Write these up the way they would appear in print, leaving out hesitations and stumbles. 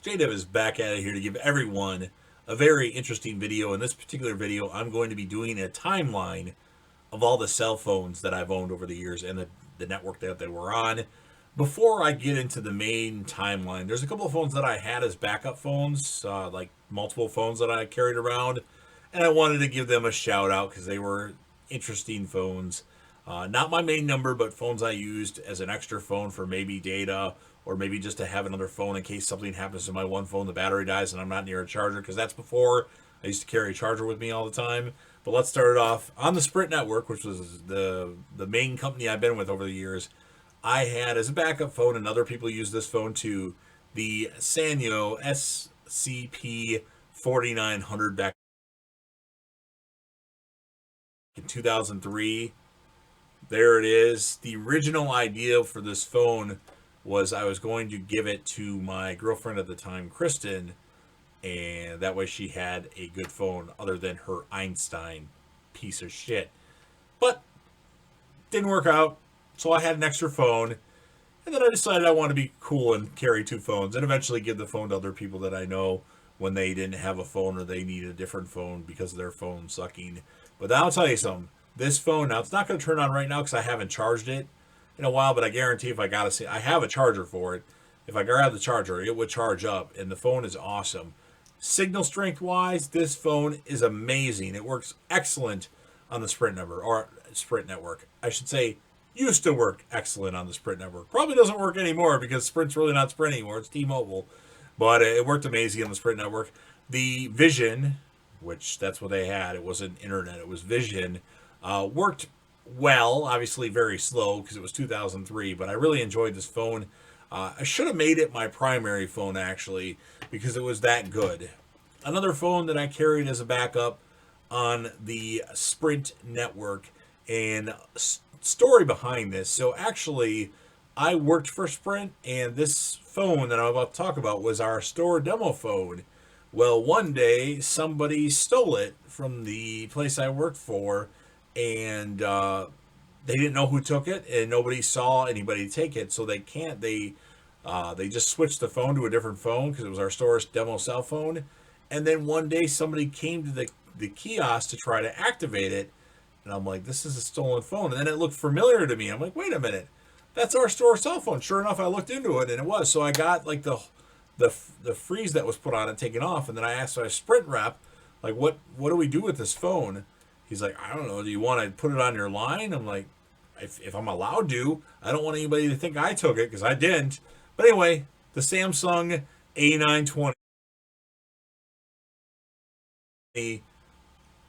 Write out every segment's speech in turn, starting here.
JDev is back at it here to give everyone a very interesting video. In this particular video, I'm going to be doing a timeline of all the cell phones that I've owned over the years and the network that they were on. Before I get into the main timeline, there's a couple of phones that I had as backup phones, like multiple phones that I carried around, and I wanted to give them a shout out because they were interesting phones. Not my main number, but phones I used as an extra phone for maybe data or maybe just to have another phone in case something happens to my one phone, the battery dies and I'm not near a charger, because that's before I used to carry a charger with me all the time. But let's start it off on the Sprint network, which was the main company I've been with over the years. I had as a backup phone, and other people use this phone too, the Sanyo S Cp 4900 back in 2003. There it is. The original idea for this phone was I was going to give it to my girlfriend at the time, Kristen, and that way she had a good phone other than her Einstein piece of shit. But didn't work out, so I had an extra phone, and then I decided I want to be cool and carry two phones and eventually give the phone to other people that I know when they didn't have a phone or they needed a different phone because of their phone sucking. But I'll tell you something. This phone, now it's not going to turn on right now because I haven't charged it in a while, but I guarantee if I got to see, I have a charger for it. If I grab the charger, it would charge up, and the phone is awesome. Signal strength wise, this phone is amazing. It works excellent on the Sprint network. I should say, used to work excellent on the Sprint network. Probably doesn't work anymore because Sprint's really not Sprint anymore. It's T-Mobile. But it worked amazing on the Sprint network. The Vision, which that's what they had. It wasn't internet. It was Vision. Worked well, obviously very slow because it was 2003, but I really enjoyed this phone. I should have made it my primary phone, actually, because it was that good. Another phone that I carried as a backup on the Sprint network, and story behind this. So actually, I worked for Sprint, and this phone that I'm about to talk about was our store demo phone. Well, one day, somebody stole it from the place I worked for, and they didn't know who took it, and nobody saw anybody take it, so they just switched the phone to a different phone because it was our store's demo cell phone. And then one day somebody came to the kiosk to try to activate it, and I'm like, this is a stolen phone. And then it looked familiar to me. I'm like, wait a minute, that's our store cell phone. Sure enough, I looked into it, and it was. So I got like the freeze that was put on it taken off, and then I asked my Sprint rep, like, what do we do with this phone? He's like, I don't know. Do you want to put it on your line? I'm like, if I'm allowed to. I don't want anybody to think I took it because I didn't. But anyway, the Samsung A920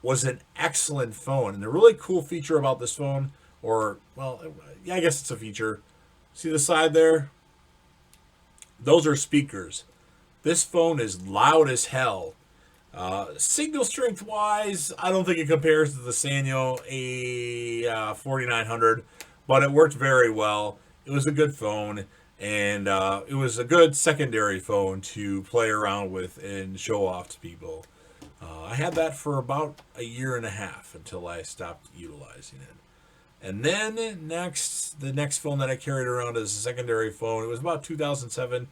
was an excellent phone. And the really cool feature about this phone, or, well, yeah, I guess it's a feature. See the side there? Those are speakers. This phone is loud as hell. Signal strength wise, I don't think it compares to the Sanyo A4900, but it worked very well. It was a good phone, and it was a good secondary phone to play around with and show off to people. I had that for about a year and a half until I stopped utilizing it. And then the next phone that I carried around as a secondary phone, it was about 2007,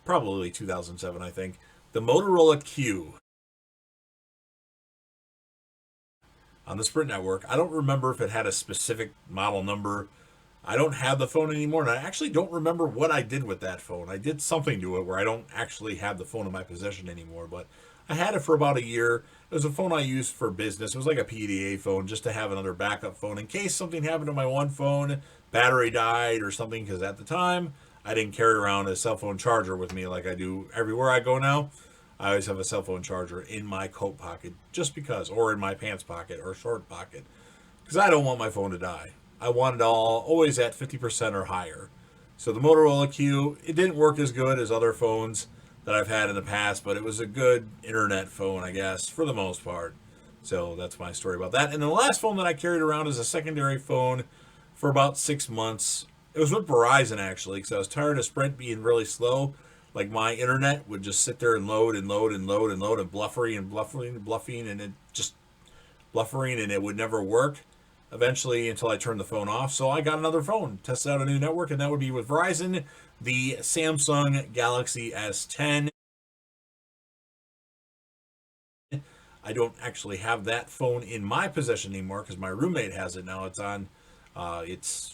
probably 2007, I think, the Motorola Q. On the Sprint network. I don't remember if it had a specific model number. I don't have the phone anymore, and I actually don't remember what I did with that phone. I did something to it where I don't actually have the phone in my possession anymore, but I had it for about a year. It was a phone I used for business. It was like a PDA phone just to have another backup phone in case something happened to my one phone, battery died or something, because at the time, I didn't carry around a cell phone charger with me like I do everywhere I go now. I always have a cell phone charger in my coat pocket just because, or in my pants pocket or short pocket, because I don't want my phone to die. I want it always at 50% or higher. So the Motorola Q, it didn't work as good as other phones that I've had in the past, but it was a good internet phone, I guess, for the most part. So that's my story about that. And the last phone that I carried around as a secondary phone for about 6 months, it was with Verizon actually, because I was tired of Sprint being really slow. Like my internet would just sit there and load and load and load and load and bluffing, and it just bluffering, and it would never work. eventually until I turned the phone off. So I got another phone, tested out a new network, and that would be with Verizon, the Samsung Galaxy S10. I don't actually have that phone in my possession anymore because my roommate has it now. It's on,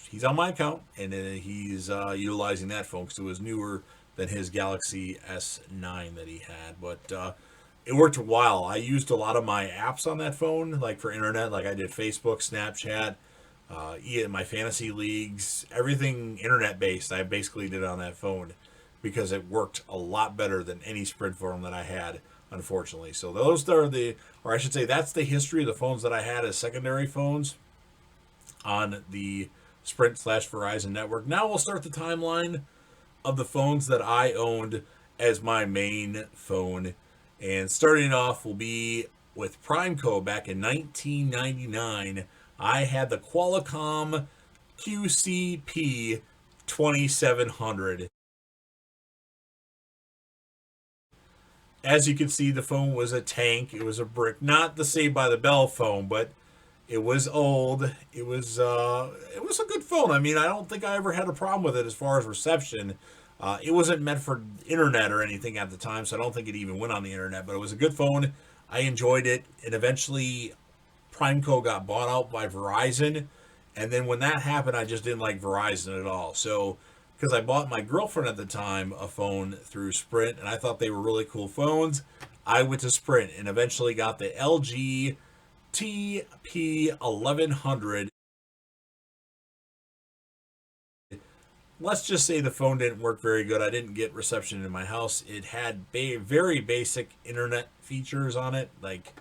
he's on my account, and he's utilizing that phone because it was newer than his Galaxy S9 that he had. But it worked a while. I used a lot of my apps on that phone, like for internet, like I did Facebook, Snapchat, my fantasy leagues, everything internet based. I basically did on that phone because it worked a lot better than any Sprint phone that I had, unfortunately. So those are or I should say, that's the history of the phones that I had as secondary phones on the Sprint slash Verizon network. Now we'll start the timeline of the phones that I owned as my main phone. And starting off will be with Primeco back in 1999. I had the Qualcomm QCP 2700. As you can see, the phone was a tank. It was a brick, not the Saved by the Bell phone, but it was old. It was a good phone. I mean, I don't think I ever had a problem with it as far as reception. It wasn't meant for internet or anything at the time, so I don't think it even went on the internet. But it was a good phone. I enjoyed it, and eventually, Primeco got bought out by Verizon, and then when that happened, I just didn't like Verizon at all. So, because I bought my girlfriend at the time a phone through Sprint, and I thought they were really cool phones, I went to Sprint and eventually got the LG TP 1100. Let's just say the phone didn't work very good. I didn't get reception in my house. It had very basic internet features on it, like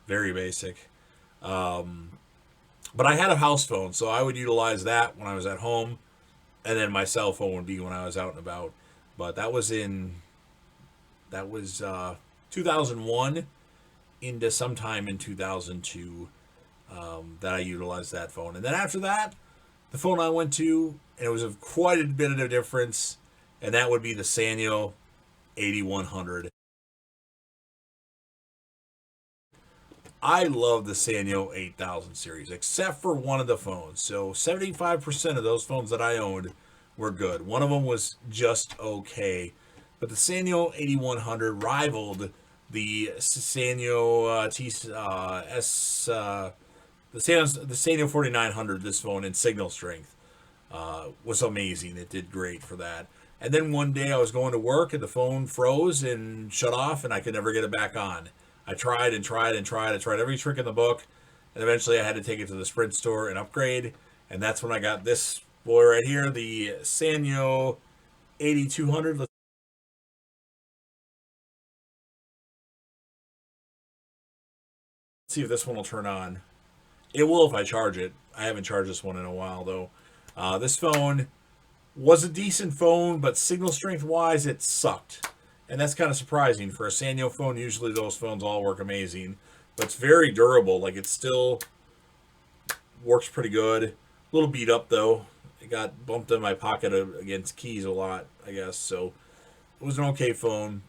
very basic. Um, but I had a house phone, so I would utilize that when I was at home, and then my cell phone would be when I was out and about. But that was 2001 into sometime in 2002 that I utilized that phone, and then after that, the phone I went to, and it was quite a bit of a difference, and that would be the Sanyo 8100. I love the Sanyo 8000 series, except for one of the phones. So 75% of those phones that I owned were good. One of them was just okay. But the Sanyo 8100 rivaled the Sanyo the Sanyo 4900, this phone, in signal strength. Was amazing. It did great for that. And then one day I was going to work and the phone froze and shut off, and I could never get it back on. I tried and tried and tried. I tried every trick in the book, and eventually I had to take it to the Sprint store and upgrade. And that's when I got this boy right here, the Sanyo 8200. Let's see if this one will turn on. It will if I charge it. I haven't charged this one in a while, though. This phone was a decent phone, but signal strength wise, it sucked. And that's kind of surprising. For a Sanyo phone, usually those phones all work amazing. But it's very durable. Like, it still works pretty good. A little beat up, though. It got bumped in my pocket against keys a lot, I guess. So it was an okay phone.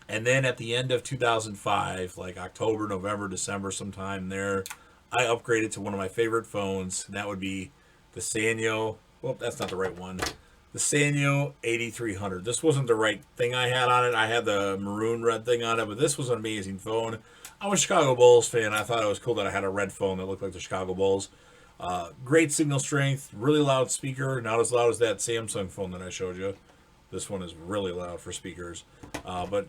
And then at the end of 2005, like October, November, December, sometime there, I upgraded to one of my favorite phones. And that would be the Sanyo. Well, that's not the right one. The Sanyo 8300. This wasn't the right thing I had on it. I had the maroon red thing on it, but this was an amazing phone. I'm a Chicago Bulls fan. I thought it was cool that I had a red phone that looked like the Chicago Bulls. Great signal strength, really loud speaker. Not as loud as that Samsung phone that I showed you. This one is really loud for speakers. But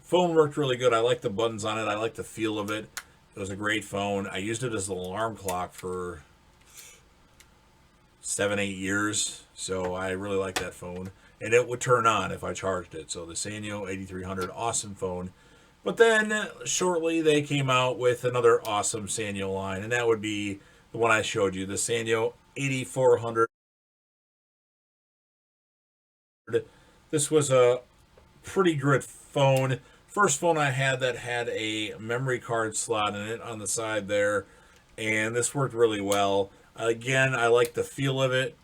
phone worked really good. I like the buttons on it. I like the feel of it. It was a great phone. I used it as an alarm clock for 7-8 years, so I really like that phone, and it would turn on if I charged it. So the Sanyo 8300, awesome phone. But then shortly they came out with another awesome Sanyo line, and that would be the one I showed you, the Sanyo 8400. This was a pretty good phone. First phone I had that had a memory card slot in it on the side there, and this worked really well. Again, I like the feel of it,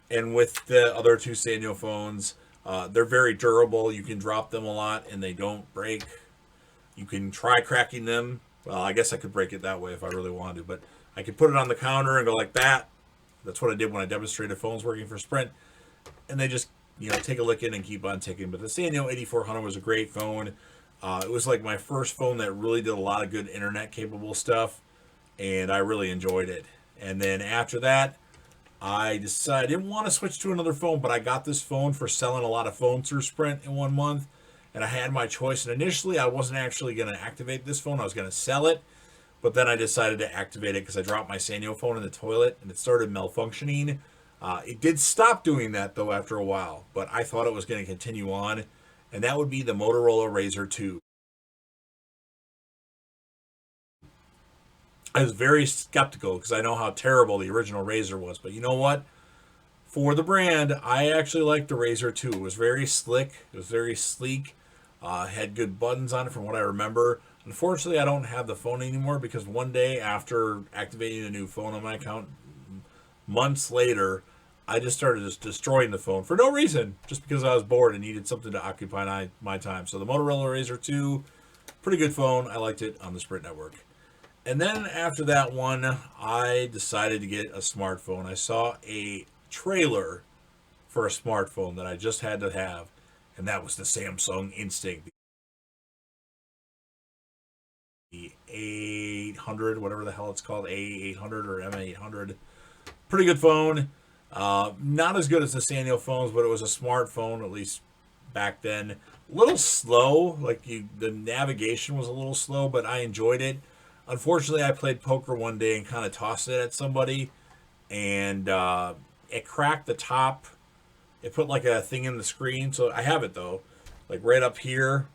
and with the other two Sanyo phones, they're very durable. You can drop them a lot, and they don't break. You can try cracking them. Well, I guess I could break it that way if I really wanted to, but I could put it on the counter and go like that. That's what I did when I demonstrated phones working for Sprint, and they just take a look in and keep on ticking. But the Sanyo 8400 was a great phone. It was like my first phone that really did a lot of good internet capable stuff, and I really enjoyed it. And then after that, I decided I didn't want to switch to another phone, but I got this phone for selling a lot of phones through Sprint in 1 month, and I had my choice. And initially, I wasn't actually going to activate this phone; I was going to sell it. But then I decided to activate it because I dropped my Sanyo phone in the toilet and it started malfunctioning. It did stop doing that though after a while, but I thought it was going to continue on, and that would be the Motorola Razr 2. I was very skeptical because I know how terrible the original Razr was, but you know what? For the brand, I actually liked the Razr 2. It was very slick, it was very sleek, had good buttons on it from what I remember. Unfortunately, I don't have the phone anymore because one day after activating a new phone on my account, months later, I just started just destroying the phone for no reason, just because I was bored and needed something to occupy my time. So the Motorola Razr 2, pretty good phone. I liked it on the Sprint network. And then after that one, I decided to get a smartphone. I saw a trailer for a smartphone that I just had to have, and that was the Samsung Instinct, the A800, whatever the hell it's called, A800 or M800. Pretty good phone. Not as good as the Sanyo phones, but it was a smartphone, at least back then. A little slow, the navigation was a little slow, but I enjoyed it. Unfortunately, I played poker one day and kind of tossed it at somebody, and it cracked the top. It put like a thing in the screen, so I have it though, like right up here.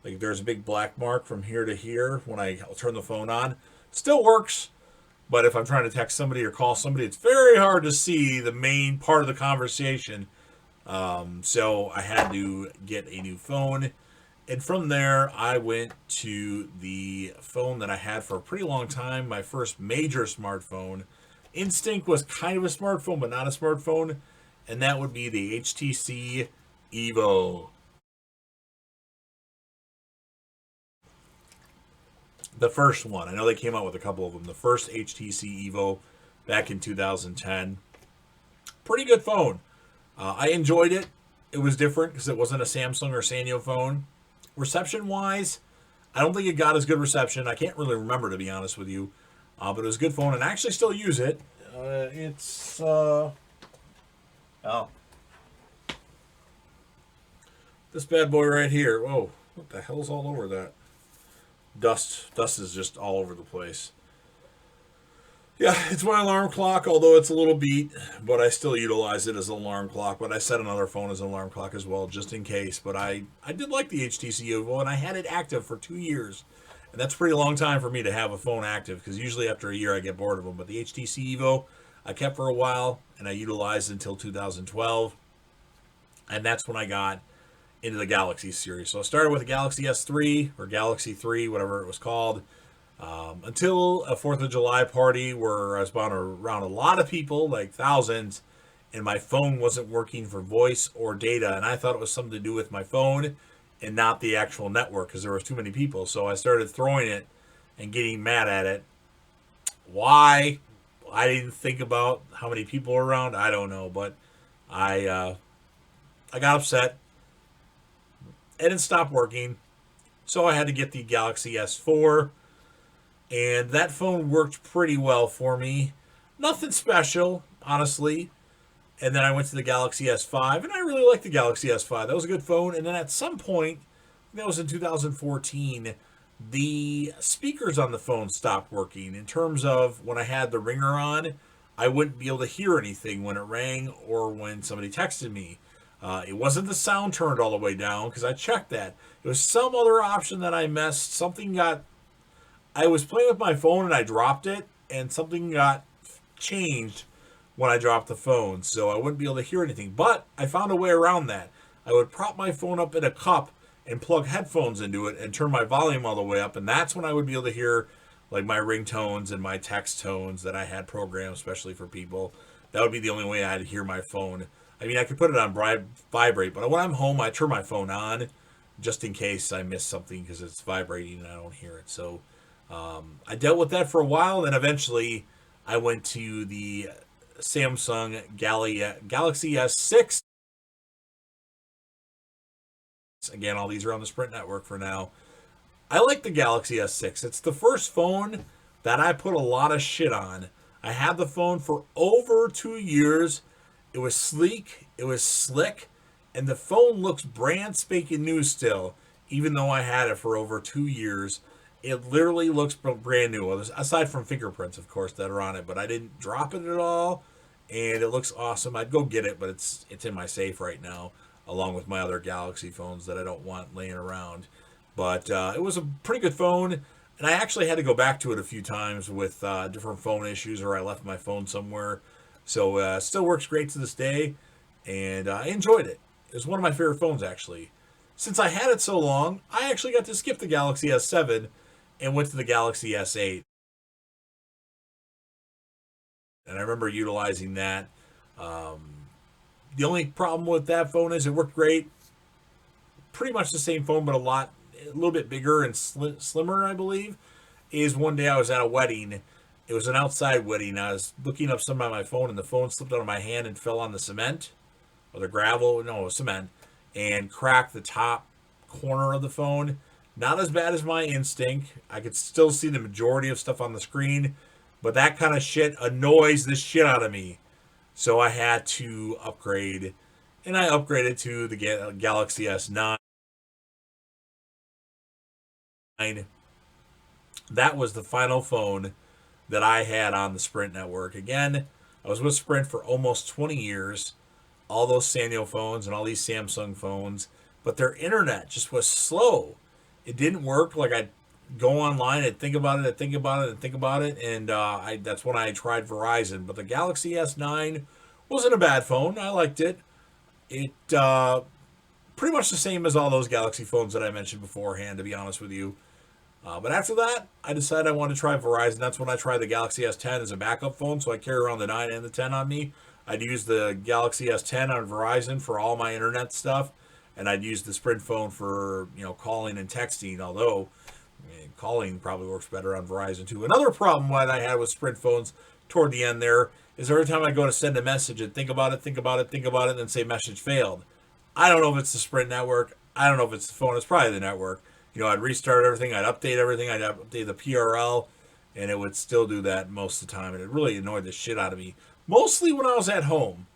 Like there's a big black mark from here to here when I turn the phone on. Still works, but if I'm trying to text somebody or call somebody, it's very hard to see the main part of the conversation. So I had to get a new phone. And from there, I went to the phone that I had for a pretty long time, my first major smartphone. Instinct was kind of a smartphone, but not a smartphone. And that would be the HTC Evo. The first one. I know they came out with a couple of them. The first HTC Evo back in 2010. Pretty good phone. I enjoyed it. It was different because it wasn't a Samsung or Sanyo phone. Reception wise, I don't think it got as good reception. I can't really remember, to be honest with you. But it was a good phone, and I actually still use it. Oh. This bad boy right here. Whoa, what the hell's all over that? Dust is just all over the place. Yeah, it's my alarm clock, although it's a little beat, but I still utilize it as an alarm clock. But I set another phone as an alarm clock as well, just in case. But I did like the HTC Evo, and I had it active for 2 years. And that's a pretty long time for me to have a phone active, because usually after a year I get bored of them. But the HTC Evo I kept for a while, and I utilized until 2012. And that's when I got into the Galaxy series. So I started with the Galaxy S3, or Galaxy 3, whatever it was called. Until a 4th of July party where I was around a lot of people, like thousands, and my phone wasn't working for voice or data, and I thought it was something to do with my phone and not the actual network because there was too many people. So I started throwing it and getting mad at it. Why? I didn't think about how many people were around. I don't know, but I got upset and it stopped working. So I had to get the Galaxy S4. And that phone worked pretty well for me. Nothing special, honestly. And then I went to the Galaxy S5, and I really liked the Galaxy S5. That was a good phone. And then at some point, that was in 2014, the speakers on the phone stopped working. In terms of when I had the ringer on, I wouldn't be able to hear anything when it rang or when somebody texted me. It wasn't the sound turned all the way down, because I checked that. It was some other option that I missed. I was playing with my phone and I dropped it, and something got changed when I dropped the phone, so I wouldn't be able to hear anything. But I found a way around that. I would prop my phone up in a cup and plug headphones into it and turn my volume all the way up, and that's when I would be able to hear like my ringtones and my text tones that I had programmed especially for people. That would be the only way I'd hear my phone. I mean, I could put it on vibrate, but when I'm home, I turn my phone on just in case I miss something because it's vibrating and I don't hear it. So I dealt with that for a while, then eventually I went to the Samsung Galaxy S6. Again, all these are on the Sprint network for now. I like the Galaxy S6. It's the first phone that I put a lot of shit on. I had the phone for over 2 years. It was sleek, it was slick, and the phone looks brand spanking new still, even though I had it for over 2 years. It literally looks brand new, aside from fingerprints, of course, that are on it. But I didn't drop it at all, and it looks awesome. I'd go get it, but it's in my safe right now, along with my other Galaxy phones that I don't want laying around. But it was a pretty good phone, and I actually had to go back to it a few times with different phone issues, or I left my phone somewhere. So still works great to this day, and I enjoyed it. It was one of my favorite phones, actually. Since I had it so long, I actually got to skip the Galaxy S7 and went to the Galaxy S8. And I remember utilizing that. The only problem with that phone is it worked great. Pretty much the same phone, but a little bit bigger and slimmer, I believe. Is one day I was at a wedding. It was an outside wedding. I was looking up something on my phone, and the phone slipped out of my hand and fell on the cement, or the gravel. No, it was cement, and cracked the top corner of the phone. Not as bad as my Instinct. I could still see the majority of stuff on the screen, but that kind of shit annoys the shit out of me. So I had to upgrade, and I upgraded to the Galaxy S9. That was the final phone that I had on the Sprint network. Again, I was with Sprint for almost 20 years, all those Sanyo phones and all these Samsung phones, but their internet just was slow. It didn't work. Like, I'd go online, I'd think about it, and that's when I tried Verizon. But the Galaxy S9 wasn't a bad phone. I liked it. It pretty much the same as all those Galaxy phones that I mentioned beforehand, to be honest with you. But after that, I decided I wanted to try Verizon. That's when I tried the Galaxy S10 as a backup phone, so I carry around the 9 and the 10 on me. I'd use the Galaxy S10 on Verizon for all my internet stuff, and I'd use the Sprint phone for calling and texting, although calling probably works better on Verizon too. Another problem that I had with Sprint phones toward the end there is every time I go to send a message and think about it, and then say message failed. I don't know if it's the Sprint network. I don't know if it's the phone. It's probably the network. I'd restart everything, I'd update everything, I'd update the PRL, and it would still do that most of the time. And it really annoyed the shit out of me. Mostly when I was at home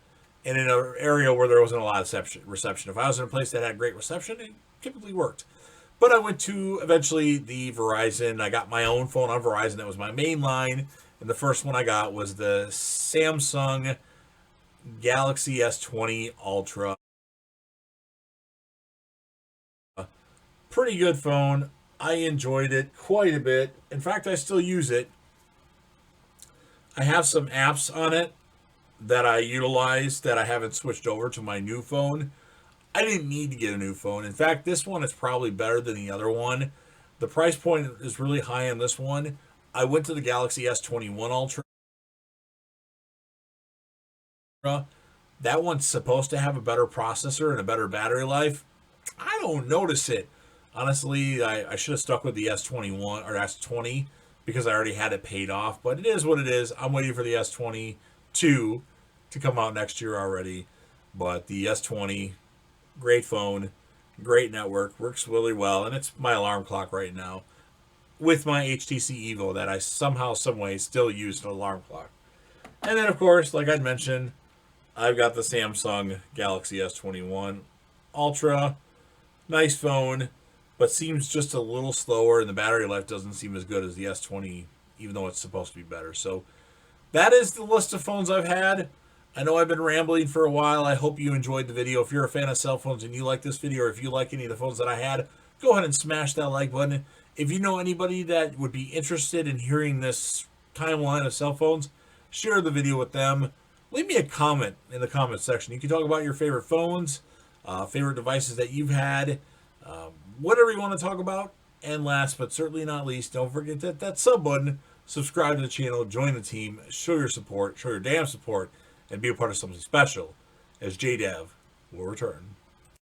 and in an area where there wasn't a lot of reception. If I was in a place that had great reception, it typically worked. But I went to, eventually, the Verizon. I got my own phone on Verizon. That was my main line. And the first one I got was the Samsung Galaxy S20 Ultra. Pretty good phone. I enjoyed it quite a bit. In fact, I still use it. I have some apps on it that I utilize that I haven't switched over to my new phone. I didn't need to get a new phone. In fact, this one is probably better than the other one. The price point is really high on this one. I went to the Galaxy S21 Ultra. That one's supposed to have a better processor and a better battery life. I don't notice it. Honestly, I should have stuck with the S21 or S20 because I already had it paid off. But it is what it is. I'm waiting for the S22 to come out next year already. But the S20, great phone, great network, works really well. And it's my alarm clock right now with my HTC Evo that I somehow, some way still use an alarm clock. And then, of course, like I'd mentioned, I've got the Samsung Galaxy S21 Ultra. Nice phone, but seems just a little slower, and the battery life doesn't seem as good as the S20, even though it's supposed to be better. So that is the list of phones I've had. I know I've been rambling for a while. I hope you enjoyed the video. If you're a fan of cell phones and you like this video, or if you like any of the phones that I had, go ahead and smash that like button. If you know anybody that would be interested in hearing this timeline of cell phones, share the video with them. Leave me a comment in the comment section. You can talk about your favorite phones, favorite devices that you've had, whatever you want to talk about. And last but certainly not least, don't forget that sub button. Subscribe to the channel, join the team, show your support, show your damn support, and be a part of something special, as JDev will return.